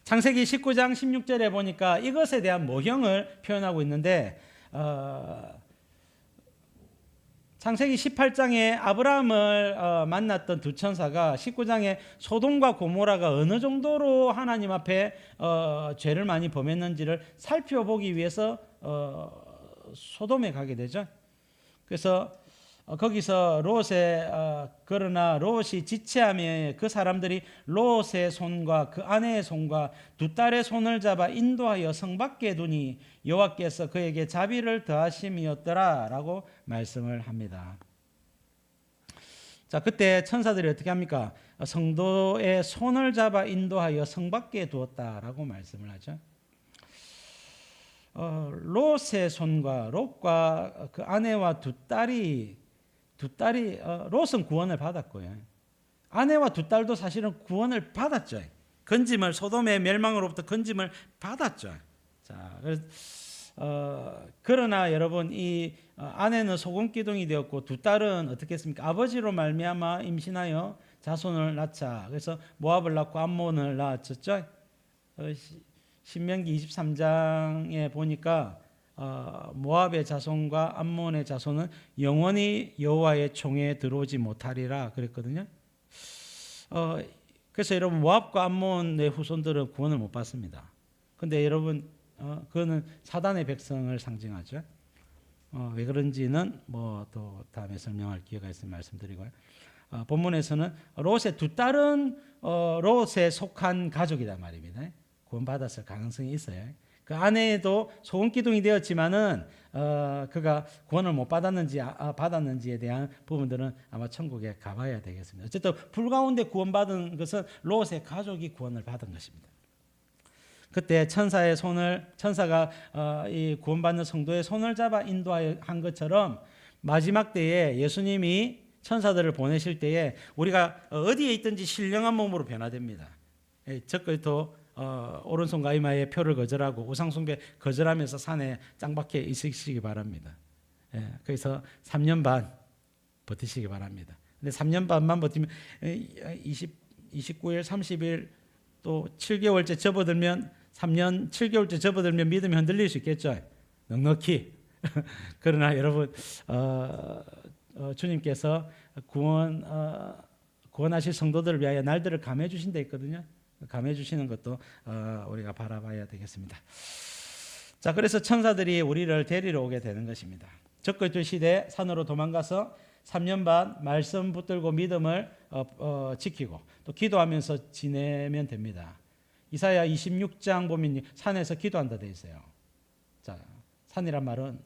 창세기 19장 16절에 보니까 이것에 대한 모형을 표현하고 있는데 창세기 18장에 아브라함을 만났던 두 천사가 19장에 소돔과 고모라가 어느 정도로 하나님 앞에 죄를 많이 범했는지를 살펴보기 위해서 소돔에 가게 되죠. 그래서 거기서 그러나 롯이 지체하며 그 사람들이 롯의 손과 그 아내의 손과 두 딸의 손을 잡아 인도하여 성 밖에 두니 여호와께서 그에게 자비를 더하심이었더라라고 말씀을 합니다. 자, 그때 천사들이 어떻게 합니까? 성도의 손을 잡아 인도하여 성 밖에 두었다라고 말씀을 하죠. 롯의 손과 롯과 그 아내와 두 딸이 롯은 구원을 받았고요. 아내와 두 딸도 사실은 구원을 받았죠. 건짐을 소돔의 멸망으로부터 건짐을 받았죠. 자, 그러나 여러분 이 아내는 소금 기둥이 되었고 두 딸은 어떻게 했습니까? 아버지로 말미암아 임신하여 자손을 낳자. 그래서 모압을 낳고 암몬을 낳았죠. 신명기 23장에 보니까 모압의 자손과 암몬의 자손은 영원히 여호와의 총에 들어오지 못하리라 그랬거든요. 그래서 여러분 모압과 암몬의 후손들은 구원을 못 받습니다. 근데 여러분 그거는 사단의 백성을 상징하죠. 왜 그런지는 뭐 또 다음에 설명할 기회가 있으면 말씀드리고요. 본문에서는 롯의 두 딸은 롯에 속한 가족이다 말입니다. 구원받았을 가능성이 있어요. 그 아내도 소금 기둥이 되었지만은 그가 구원을 못 받았는지 받았는지에 대한 부분들은 아마 천국에 가봐야 되겠습니다. 어쨌든 불 가운데 구원받은 것은 롯의 가족이 구원을 받은 것입니다. 그때 천사가 이 구원받는 성도의 손을 잡아 인도한 것처럼 마지막 때에 예수님이 천사들을 보내실 때에 우리가 어디에 있든지 신령한 몸으로 변화됩니다. 적그리스도 오른손 가이마의 표를 거절하고 우상숭배 거절하면서 산에 짱박혀 있으시기 바랍니다. 그래서 3년 반 버티시기 바랍니다. 근데 3년 반만 버티면 29일, 30일 또 7개월째 접어들면 3년 7개월째 접어들면 믿음이 흔들릴 수 있겠죠. 넉넉히. 그러나 여러분 주님께서 구원하실 성도들을 위하여 날들을 감해 주신 데 있거든요. 감해 주시는 것도 우리가 바라봐야 되겠습니다. 자, 그래서 천사들이 우리를 데리러 오게 되는 것입니다. 적그리스도 시대에 산으로 도망가서 3년 반 말씀 붙들고 믿음을 지키고 또 기도하면서 지내면 됩니다. 이사야 26장 보면 산에서 기도한다 되어 있어요. 자, 산이란 말은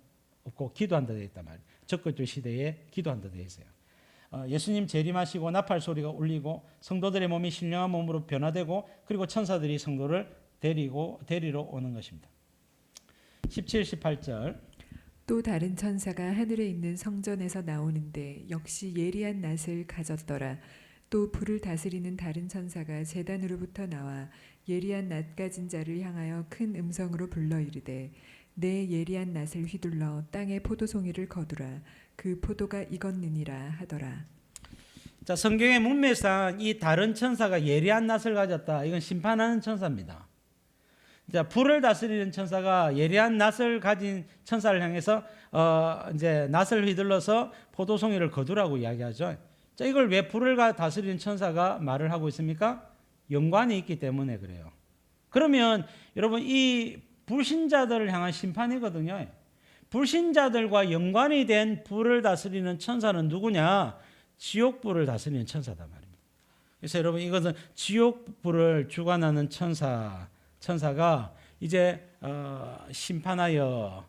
없고 기도한다 되어 있단 말이에요. 적그리스도 시대에 기도한다 되어 있어요. 예수님 재림하시고 나팔 소리가 울리고 성도들의 몸이 신령한 몸으로 변화되고 그리고 천사들이 성도를 데리러 오는 것입니다. 17, 18절 또 다른 천사가 하늘에 있는 성전에서 나오는데 역시 예리한 낫을 가졌더라. 또 불을 다스리는 다른 천사가 제단으로부터 나와 예리한 낫 가진 자를 향하여 큰 음성으로 불러 이르되 내 예리한 낫을 휘둘러 땅에 포도송이를 거두라. 그 포도가 익었느니라 하더라. 자, 성경의 문맥상 이 다른 천사가 예리한 낫을 가졌다. 이건 심판하는 천사입니다. 자, 불을 다스리는 천사가 예리한 낫을 가진 천사를 향해서 이제 낫을 휘둘러서 포도송이를 거두라고 이야기하죠. 자, 이걸 왜 불을 다스리는 천사가 말을 하고 있습니까? 연관이 있기 때문에 그래요. 그러면 여러분 이 불신자들을 향한 심판이거든요. 불신자들과 연관이 된 불을 다스리는 천사는 누구냐? 지옥불을 다스리는 천사다 말입니다. 그래서 여러분 이것은 지옥불을 주관하는 천사가 이제 심판하여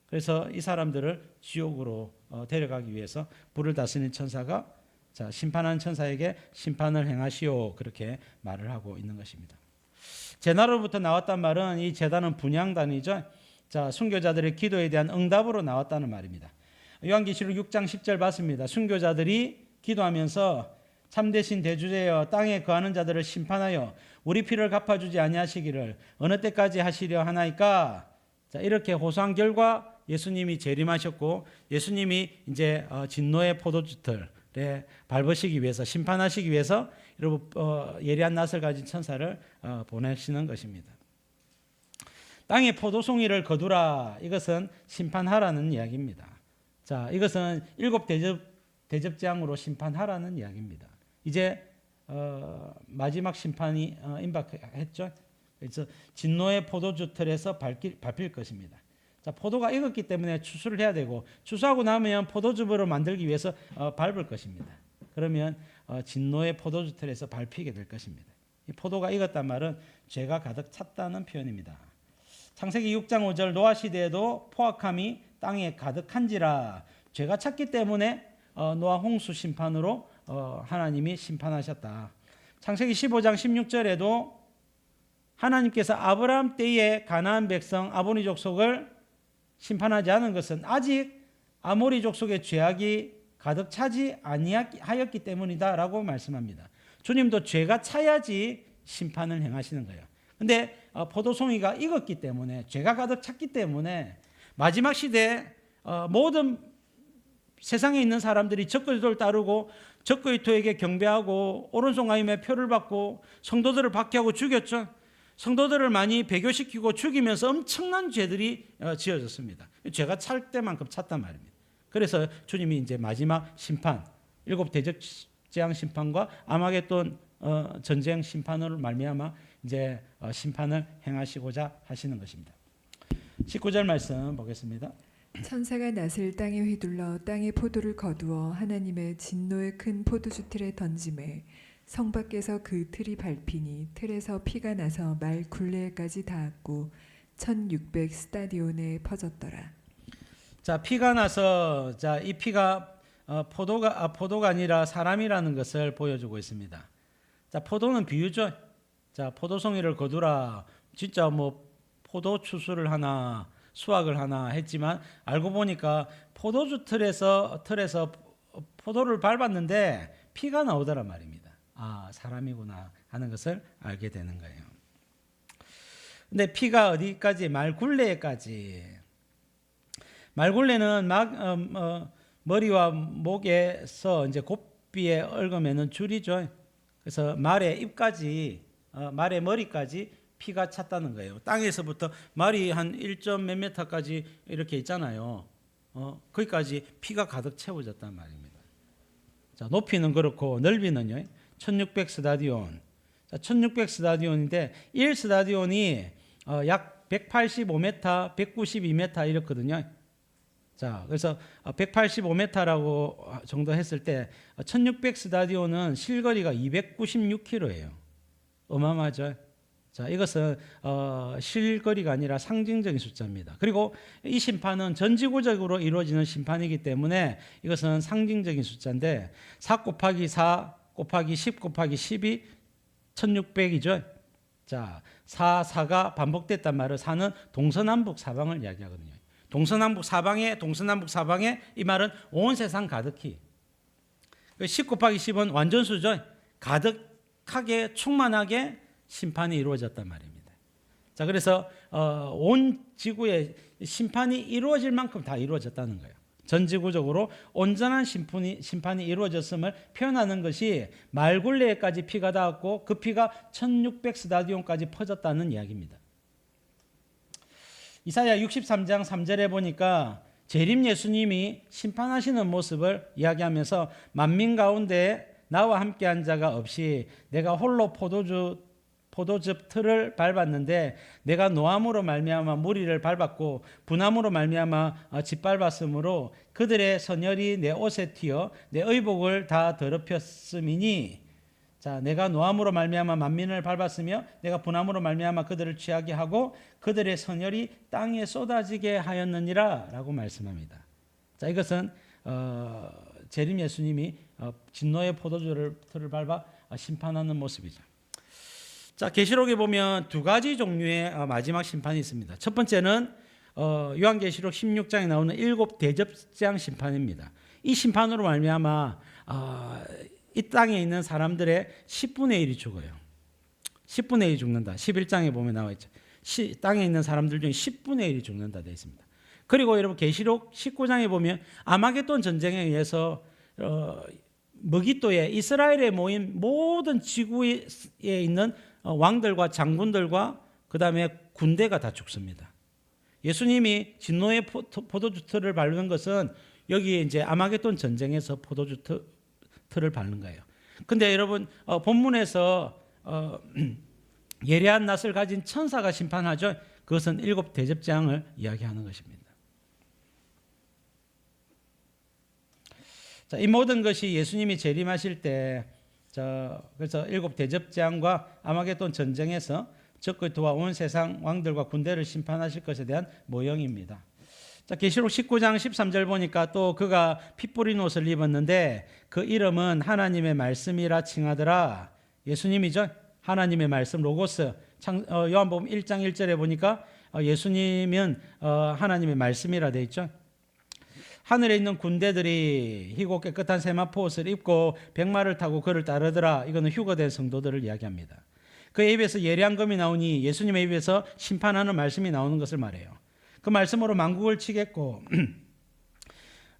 그래서 이 사람들을 지옥으로 데려가기 위해서 불을 다스리는 천사가 자, 심판하는 천사에게 심판을 행하시오 그렇게 말을 하고 있는 것입니다. 제나로부터 나왔단 말은 이 제단은 분향단이죠. 자, 순교자들의 기도에 대한 응답으로 나왔다는 말입니다. 요한계시록 6장 10절 봤습니다. 순교자들이 기도하면서 참되신 대주제여 땅에 거하는 자들을 심판하여 우리 피를 갚아주지 아니하시기를 어느 때까지 하시려 하나이까. 자, 이렇게 호소한 결과 예수님이 재림하셨고 예수님이 이제 진노의 포도주틀에 밟으시기 위해서, 심판하시기 위해서 여러분 예리한 낫을 가진 천사를 보내시는 것입니다. 땅에 포도송이를 거두라. 이것은 심판하라는 이야기입니다. 자, 이것은 7 대접장으로 심판하라는 이야기입니다. 이제 마지막 심판이 임박했죠. 그래서 진노의 포도주 틀에서 밟힐 것입니다. 자, 포도가 익었기 때문에 추수를 해야 되고, 추수하고 나면 포도즙으로 만들기 위해서 밟을 것입니다. 그러면 진노의 포도주 틀에서 밟히게 될 것입니다. 이 포도가 익었단 말은 죄가 가득 찼다는 표현입니다. 창세기 6장 5절 노아 시대에도 포악함이 땅에 가득한지라. 죄가 찼기 때문에 노아 홍수 심판으로 하나님이 심판하셨다. 창세기 15장 16절에도 하나님께서 아브라함 때에 가나안 백성 아모리 족속을 심판하지 않은 것은 아직 아모리 족속의 죄악이 가득 차지 아니하였기 때문이다라고 말씀합니다. 주님도 죄가 차야지 심판을 행하시는 거예요. 근데 포도송이가 익었기 때문에, 죄가 가득 찼기 때문에 마지막 시대에 모든 세상에 있는 사람들이 적그리스도를 따르고 적그리스도에게 경배하고 오른손가임에 표를 받고 성도들을 박해하고 죽였죠. 성도들을 많이 배교시키고 죽이면서 엄청난 죄들이 지어졌습니다. 죄가 찰 때만큼 찼단 말입니다. 그래서 주님이 이제 마지막 심판, 7 대접재앙 심판과 아마겟돈 전쟁 심판으로 말미암아 이제 심판을 행하시고자 하시는 것입니다. 19절 말씀 보겠습니다. 천사가 낫을 땅에 휘둘러 땅의 포도를 거두어 하나님의 진노의 큰 포도주 틀에 던지매 성 밖에서 그 틀이 밟히니 틀에서 피가 나서 말 굴레까지 닿았고 1600 스타디온에 퍼졌더라. 자, 피가 나서, 자, 이 피가 포도가 아니라 사람이라는 것을 보여주고 있습니다. 자, 포도는 비유죠. 자, 포도송이를 거두라. 진짜 뭐 포도 추수를 하나 수확을 하나 했지만 알고 보니까 포도주 틀에서 포도를 밟았는데 피가 나오더란 말입니다. 아, 사람이구나 하는 것을 알게 되는 거예요. 근데 피가 어디까지? 말굴레까지. 말굴레는 머리와 목에서 이제 곱비에 얽으면은 줄이죠. 그래서 말의 입까지, 말의 머리까지 피가 찼다는 거예요. 땅에서부터 말이 한 1점 몇 미터까지 이렇게 있잖아요. 거기까지 피가 가득 채워졌단 말입니다. 자, 높이는 그렇고 넓이는요. 1600 스타디온. 자, 1600 스타디온인데 1 스타디온이 약 185m, 192m 이렇거든요. 자, 그래서 185m라고 정도 했을 때 1600 스타디온은 실거리가 296km예요. 어마어마하죠. 자, 이것은 실거리가 아니라 상징적인 숫자입니다. 그리고 이 심판은 전지구적으로 이루어지는 심판이기 때문에 이것은 상징적인 숫자인데 4 곱하기 4 곱하기 10 곱하기 10이 1600이죠. 자, 4가 반복됐단 말은 4는 동서남북 사방을 이야기하거든요. 동서남북 사방에 이 말은 온 세상 가득히. 10 곱하기 10은 완전수죠. 가득하게 충만하게 심판이 이루어졌단 말입니다. 자, 그래서 온 지구에 심판이 이루어질 만큼 다 이루어졌다는 거예요. 전지구적으로 온전한 심판이 이루어졌음을 표현하는 것이 말굴레까지 피가 닿았고 그 피가 1600 스타디온까지 퍼졌다는 이야기입니다. 이사야 63장 3절에 보니까 재림 예수님이 심판하시는 모습을 이야기하면서 만민 가운데 나와 함께한 자가 없이 내가 홀로 포도즙 틀을 밟았는데 내가 노함으로 말미암아 무리를 밟았고 분함으로 말미암아 짓밟았으므로 그들의 선열이 내 옷에 튀어 내 의복을 다 더럽혔음이니. 자, 내가 노함으로 말미암아 만민을 밟았으며 내가 분함으로 말미암아 그들을 취하게 하고 그들의 선열이 땅에 쏟아지게 하였느니라 라고 말씀합니다. 자, 이것은 재림 예수님이 진노의 포도주를 틀을 밟아 심판하는 모습이죠. 자, 계시록에 보면 2가지 종류의 마지막 심판이 있습니다. 첫 번째는 요한계시록 16장에 나오는 7 대접재앙 심판입니다. 이 심판으로 말미암아 이 땅에 있는 사람들의 10분의 1이 죽어요. 10분의 1이 죽는다. 11장에 보면 나와 있죠. 땅에 있는 사람들 중에 10분의 1이 죽는다 되어 있습니다. 그리고 여러분 계시록 19장에 보면 아마겟돈 전쟁에 의해서 머깃도에 이스라엘에 모인 모든 지구에 있는 왕들과 장군들과 그 다음에 군대가 다 죽습니다. 예수님이 진노의 포도주 틀을 바르는 것은 여기 이제 아마겟돈 전쟁에서 포도주 틀을 바르는 거예요. 근데 여러분 본문에서 예리한 낯을 가진 천사가 심판하죠. 그것은 7 대접장을 이야기하는 것입니다. 자, 이 모든 것이 예수님이 재림하실 때 그래서 7 대접장과 아마겟돈 전쟁에서 적그리 도와 온 세상 왕들과 군대를 심판하실 것에 대한 모형입니다. 자, 계시록 19장 13절 보니까 또 그가 피 뿌린 옷을 입었는데 그 이름은 하나님의 말씀이라 칭하더라. 예수님이죠. 하나님의 말씀 로고스. 요한복음 1장 1절에 보니까 예수님은 하나님의 말씀이라 되어 있죠. 하늘에 있는 군대들이 희고 깨끗한 세마포 옷을 입고 백마를 타고 그를 따르더라. 이거는 휴거된 성도들을 이야기합니다. 그의 입에서 예리한 검이 나오니 예수님의 입에서 심판하는 말씀이 나오는 것을 말해요. 그 말씀으로 만국을 치겠고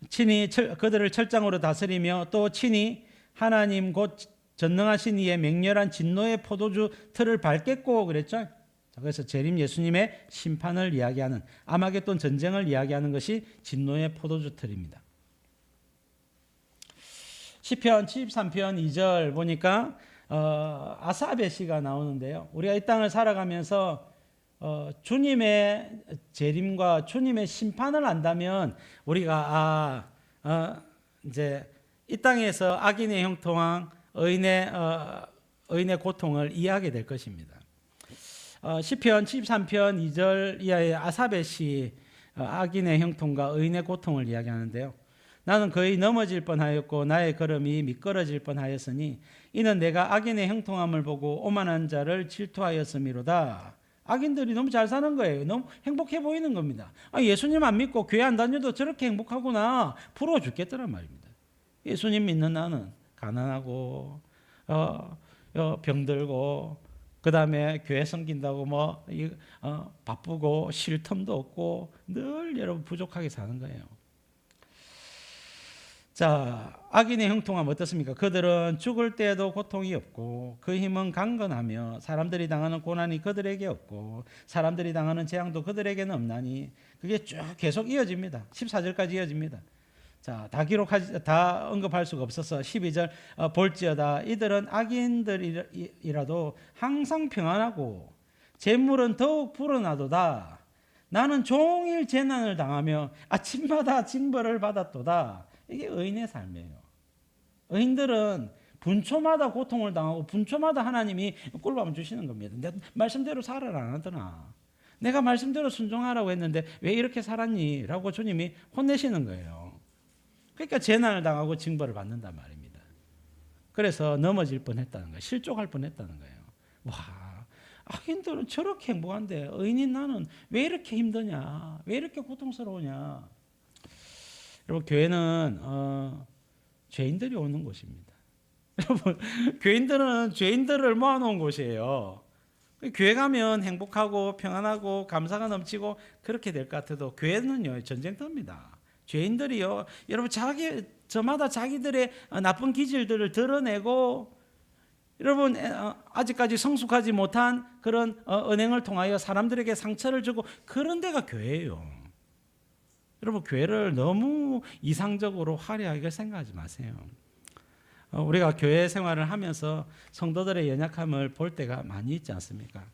친히 그들을 철장으로 다스리며 또 친히 하나님 곧 전능하신 이의 맹렬한 진노의 포도주 틀을 밟겠고 그랬죠. 그래서 재림 예수님의 심판을 이야기하는 아마겟돈 전쟁을 이야기하는 것이 진노의 포도주 틀입니다. 시편 73편 2절 보니까 아사베 시가 나오는데요. 우리가 이 땅을 살아가면서 주님의 재림과 주님의 심판을 안다면 우리가 이제 이 땅에서 악인의 형통한 의인의 고통을 이해하게 될 것입니다. 시편 73편 2절 이하의 아사베 시 악인의 형통과 의인의 고통을 이야기하는데요. 나는 거의 넘어질 뻔하였고 나의 걸음이 미끄러질 뻔하였으니 이는 내가 악인의 형통함을 보고 오만한 자를 질투하였음이로다. 악인들이 너무 잘 사는 거예요. 너무 행복해 보이는 겁니다. 예수님 안 믿고 교회 안 다녀도 저렇게 행복하구나. 부러워 죽겠더란 말입니다. 예수님 믿는 나는 가난하고 병들고 그 다음에 교회 섬긴다고 바쁘고 쉴 틈도 없고 늘 여러분 부족하게 사는 거예요. 자, 악인의 형통함 어떻습니까? 그들은 죽을 때에도 고통이 없고 그 힘은 강건하며 사람들이 당하는 고난이 그들에게 없고 사람들이 당하는 재앙도 그들에게는 없나니 그게 쭉 계속 이어집니다. 14절까지 이어집니다. 자, 다 언급할 수가 없어서 12절 볼지어다 이들은 악인들이라도 항상 평안하고 재물은 더욱 불어나도다. 나는 종일 재난을 당하며 아침마다 징벌을 받았도다. 이게 의인의 삶이에요. 의인들은 분초마다 고통을 당하고 분초마다 하나님이 꿀밤을 주시는 겁니다. 내 말씀대로 살아라 안 하더나. 내가 말씀대로 순종하라고 했는데 왜 이렇게 살았니? 라고 주님이 혼내시는 거예요. 그러니까 재난을 당하고 징벌을 받는단 말입니다. 그래서 넘어질 뻔했다는 거예요. 실족할 뻔했다는 거예요. 와, 악인들은 저렇게 행복한데 의인인 나는 왜 이렇게 힘드냐? 왜 이렇게 고통스러우냐? 여러분, 교회는 죄인들이 오는 곳입니다. 여러분, 교인들은 죄인들을 모아놓은 곳이에요. 교회 가면 행복하고 평안하고 감사가 넘치고 그렇게 될 것 같아도 교회는요 전쟁터입니다. 죄인들이요, 여러분 저마다 자기들의 나쁜 기질들을 드러내고 여러분 아직까지 성숙하지 못한 그런 언행을 통하여 사람들에게 상처를 주고 그런 데가 교회예요. 여러분, 교회를 너무 이상적으로 화려하게 생각하지 마세요. 우리가 교회 생활을 하면서 성도들의 연약함을 볼 때가 많이 있지 않습니까?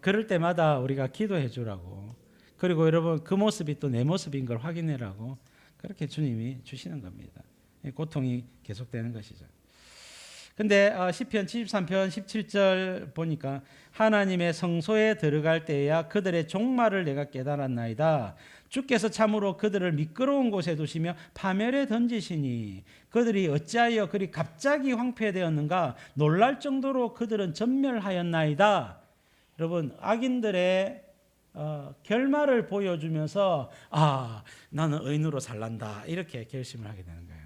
그럴 때마다 우리가 기도해 주라고, 그리고 여러분 그 모습이 또 내 모습인 걸 확인해라고 그렇게 주님이 주시는 겁니다. 고통이 계속되는 것이죠. 근데 시편 73편 17절 보니까 하나님의 성소에 들어갈 때야 그들의 종말을 내가 깨달았나이다. 주께서 참으로 그들을 미끄러운 곳에 두시며 파멸에 던지시니 그들이 어찌하여 그리 갑자기 황폐되었는가. 놀랄 정도로 그들은 전멸하였나이다. 여러분, 악인들의 결말을 보여주면서 나는 의인으로 살란다 이렇게 결심을 하게 되는 거예요.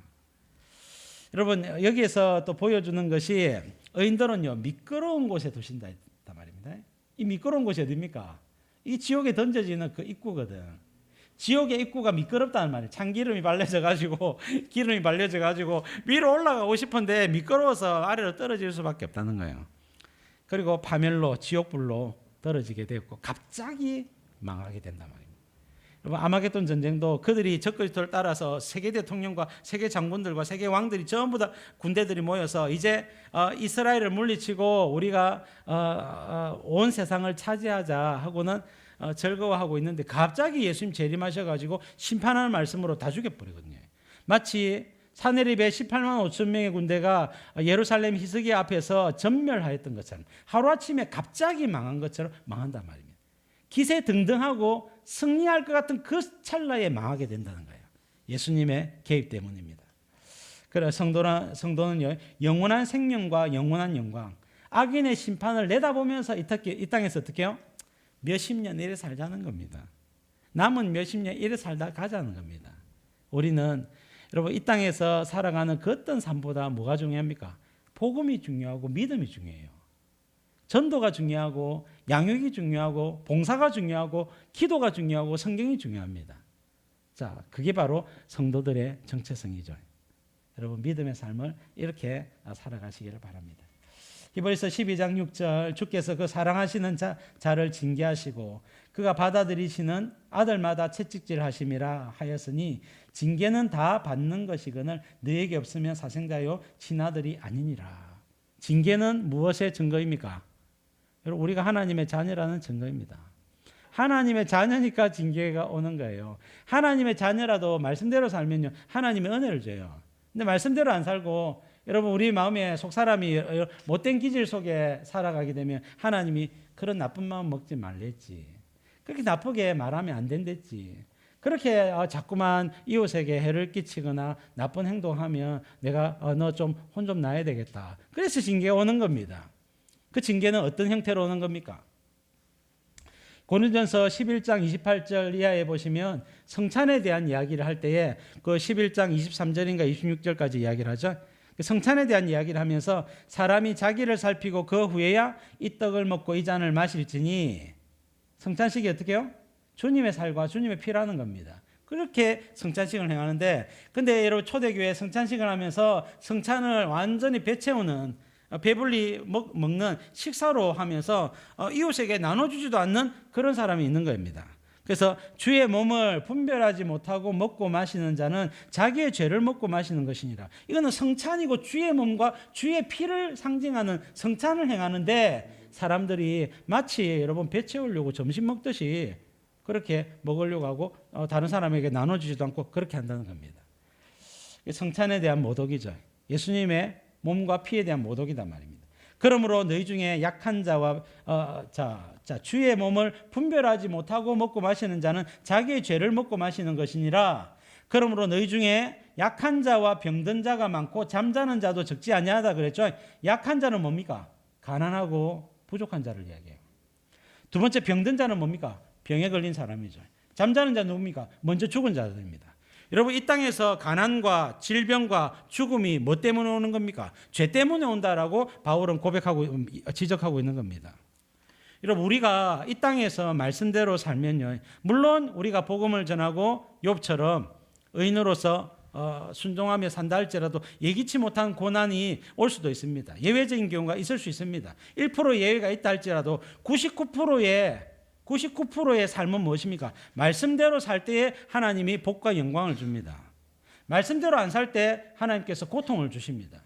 여러분, 여기에서 또 보여주는 것이 의인들은요 미끄러운 곳에 두신다 말입니다. 이 미끄러운 곳이 어디입니까? 이 지옥에 던져지는 그 입구거든. 지옥의 입구가 미끄럽다는 말이에요. 참기름이 발려져 가지고 기름이 발려져 가지고 위로 올라가고 싶은데 미끄러워서 아래로 떨어질 수밖에 없다는 거예요. 그리고 파멸로 지옥불로 떨어지게 되었고 갑자기 망하게 된단 말입니다. 여러분 아마겟돈 전쟁도 그들이 적그리스도를 따라서 세계 대통령과 세계 장군들과 세계 왕들이 전부 다 군대들이 모여서 이제 이스라엘을 물리치고 우리가 온 세상을 차지하자 하고는 즐거워하고 있는데 갑자기 예수님 재림하셔가지고 심판하는 말씀으로 다 죽여버리거든요. 마치 사내립의 18만 5천 명의 군대가 예루살렘 히스기야 앞에서 전멸하였던 것처럼 하루아침에 갑자기 망한 것처럼 망한단 말입니다. 기세등등하고 승리할 것 같은 그 찰나에 망하게 된다는 거예요. 예수님의 개입 때문입니다. 그래 성도는요, 영원한 생명과 영원한 영광, 악인의 심판을 내다보면서 이 땅에서 어떻게 해요? 몇십 년 이래 살자는 겁니다. 남은 몇십 년 이래 살다 가자는 겁니다. 우리는 여러분 이 땅에서 살아가는 그 어떤 삶보다 뭐가 중요합니까? 복음이 중요하고 믿음이 중요해요. 전도가 중요하고 양육이 중요하고 봉사가 중요하고 기도가 중요하고 성경이 중요합니다. 자, 그게 바로 성도들의 정체성이죠. 여러분 믿음의 삶을 이렇게 살아가시기를 바랍니다. 히브리서 12장 6절 주께서 그 사랑하시는 자를 징계하시고 그가 받아들이시는 아들마다 채찍질하심이라 하였으니 징계는 다 받는 것이거늘 너에게 없으면 사생자요 친아들이 아니니라. 징계는 무엇의 증거입니까? 여러분 우리가 하나님의 자녀라는 증거입니다. 하나님의 자녀니까 징계가 오는 거예요. 하나님의 자녀라도 말씀대로 살면요 하나님의 은혜를 줘요. 근데 말씀대로 안 살고 여러분 우리 마음에 속사람이 못된 기질 속에 살아가게 되면 하나님이 그런 나쁜 마음 먹지 말랬지. 그렇게 나쁘게 말하면 안 된댔지. 그렇게 자꾸만 이웃에게 해를 끼치거나 나쁜 행동하면 내가 너 좀 혼 좀 나야 되겠다. 그래서 징계가 오는 겁니다. 그 징계는 어떤 형태로 오는 겁니까? 고린도전서 11장 28절 이하에 보시면 성찬에 대한 이야기를 할 때에 그 11장 23절인가 26절까지 이야기를 하죠. 성찬에 대한 이야기를 하면서 사람이 자기를 살피고 그 후에야 이 떡을 먹고 이 잔을 마실지니 성찬식이 어떻게 해요? 주님의 살과 주님의 피라는 겁니다. 그렇게 성찬식을 행하는데 근데 여러분 초대교회 성찬식을 하면서 성찬을 완전히 배채우는 배불리 먹는 식사로 하면서 이웃에게 나눠주지도 않는 그런 사람이 있는 겁니다. 그래서 주의 몸을 분별하지 못하고 먹고 마시는 자는 자기의 죄를 먹고 마시는 것이니라. 이거는 성찬이고 주의 몸과 주의 피를 상징하는 성찬을 행하는데 사람들이 마치 여러분 배 채우려고 점심 먹듯이 그렇게 먹으려고 하고 다른 사람에게 나눠주지도 않고 그렇게 한다는 겁니다. 성찬에 대한 모독이죠. 예수님의 몸과 피에 대한 모독이란 말입니다. 그러므로 너희 중에 약한 자와 주의 몸을 분별하지 못하고 먹고 마시는 자는 자기의 죄를 먹고 마시는 것이니라. 그러므로 너희 중에 약한 자와 병든 자가 많고 잠자는 자도 적지 아니하다 그랬죠. 약한 자는 뭡니까? 가난하고 부족한 자를 이야기해요. 두 번째 병든 자는 뭡니까? 병에 걸린 사람이죠. 잠자는 자는 누굽니까? 먼저 죽은 자들입니다. 여러분 이 땅에서 가난과 질병과 죽음이 뭐 때문에 오는 겁니까? 죄 때문에 온다라고 바울은 지적하고 있는 겁니다. 여러분 우리가 이 땅에서 말씀대로 살면요 물론 우리가 복음을 전하고 욥처럼 의인으로서 순종하며 산다 할지라도 예기치 못한 고난이 올 수도 있습니다. 예외적인 경우가 있을 수 있습니다. 1% 예외가 있다 할지라도 99%의 삶은 무엇입니까? 말씀대로 살 때에 하나님이 복과 영광을 줍니다. 말씀대로 안 살 때 하나님께서 고통을 주십니다.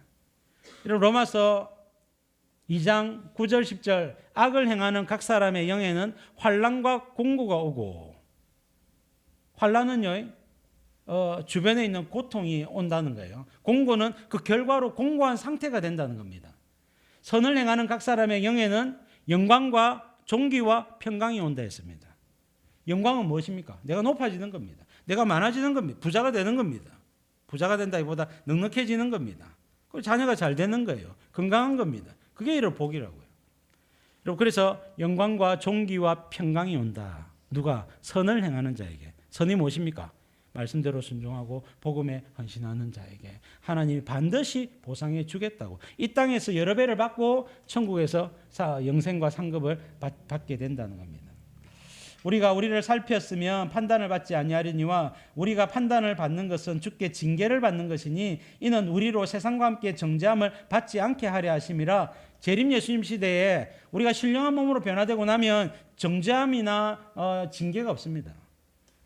로마서 2장 9절 10절 악을 행하는 각 사람의 영에는 환난과 공고가 오고 환난은요 주변에 있는 고통이 온다는 거예요. 공고는 그 결과로 공고한 상태가 된다는 겁니다. 선을 행하는 각 사람의 영에는 영광과 존귀와 평강이 온다 했습니다. 영광은 무엇입니까? 내가 높아지는 겁니다. 내가 많아지는 겁니다. 부자가 되는 겁니다. 부자가 된다기보다 넉넉해지는 겁니다. 그리고 자녀가 잘 되는 거예요. 건강한 겁니다. 그게 이런 복이라고요. 여러분 그래서 영광과 존귀와 평강이 온다. 누가? 선을 행하는 자에게. 선이 무엇입니까? 말씀대로 순종하고 복음에 헌신하는 자에게 하나님이 반드시 보상해 주겠다고. 이 땅에서 여러 배를 받고 천국에서 영생과 상급을 받게 된다는 겁니다. 우리가 우리를 살폈으면 판단을 받지 아니하려니와 우리가 판단을 받는 것은 주께 징계를 받는 것이니 이는 우리로 세상과 함께 정죄함을 받지 않게 하려 하심이라. 재림 예수님 시대에 우리가 신령한 몸으로 변화되고 나면 정죄함이나 징계가 없습니다.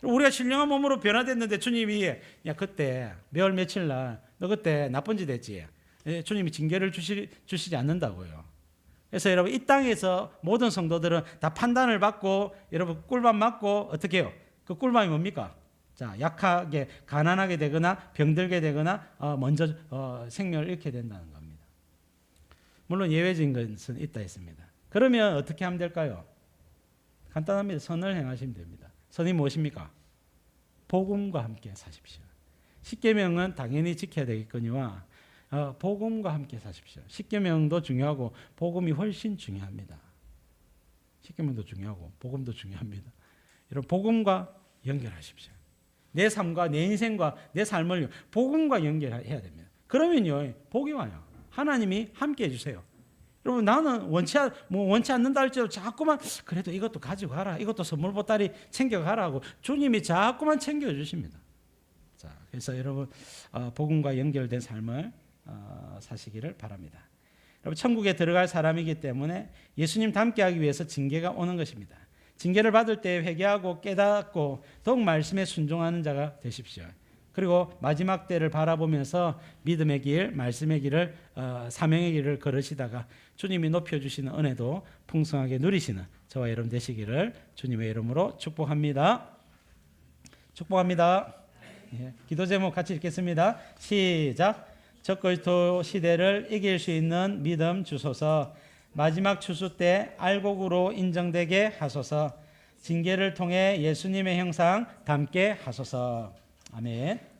우리가 신령한 몸으로 변화됐는데 주님이 야 그때 몇월 며칠 날 너 그때 나쁜 짓 했지. 주님이 징계를 주시지 않는다고요. 그래서 여러분 이 땅에서 모든 성도들은 다 판단을 받고 여러분 꿀밤 맞고 어떻게 해요? 그 꿀밤이 뭡니까? 자, 약하게 가난하게 되거나 병들게 되거나 먼저 생명을 잃게 된다는 겁니다. 물론 예외적인 것은 있다 했습니다. 그러면 어떻게 하면 될까요? 간단합니다. 선을 행하시면 됩니다. 선이 무엇입니까? 복음과 함께 사십시오. 십계명은 당연히 지켜야 되겠거니와 복음과 함께 사십시오. 십계명도 중요하고 복음이 훨씬 중요합니다. 십계명도 중요하고 복음도 중요합니다. 여러분 복음과 연결하십시오. 내 삶과 내 인생과 내 삶을 복음과 연결해야 됩니다. 그러면요 복이 와요. 하나님이 함께 해주세요. 여러분 나는 원치 않는다 할지라도 자꾸만 그래도 이것도 가지고 가라. 이것도 선물 보따리 챙겨가라 하고 주님이 자꾸만 챙겨주십니다. 자, 그래서 여러분 복음과 연결된 삶을 사시기를 바랍니다. 여러분 천국에 들어갈 사람이기 때문에 예수님 닮게 하기 위해서 징계가 오는 것입니다. 징계를 받을 때 회개하고 깨닫고 더욱 말씀에 순종하는 자가 되십시오. 그리고 마지막 때를 바라보면서 믿음의 길, 말씀의 길을 사명의 길을 걸으시다가 주님이 높여주시는 은혜도 풍성하게 누리시는 저와 여러분 되시기를 주님의 이름으로 축복합니다. 축복합니다. 예, 기도 제목 같이 읽겠습니다. 시작. 적그리스도 시대를 이길 수 있는 믿음 주소서. 마지막 추수 때 알곡으로 인정되게 하소서. 징계를 통해 예수님의 형상 닮게 하소서. 아멘.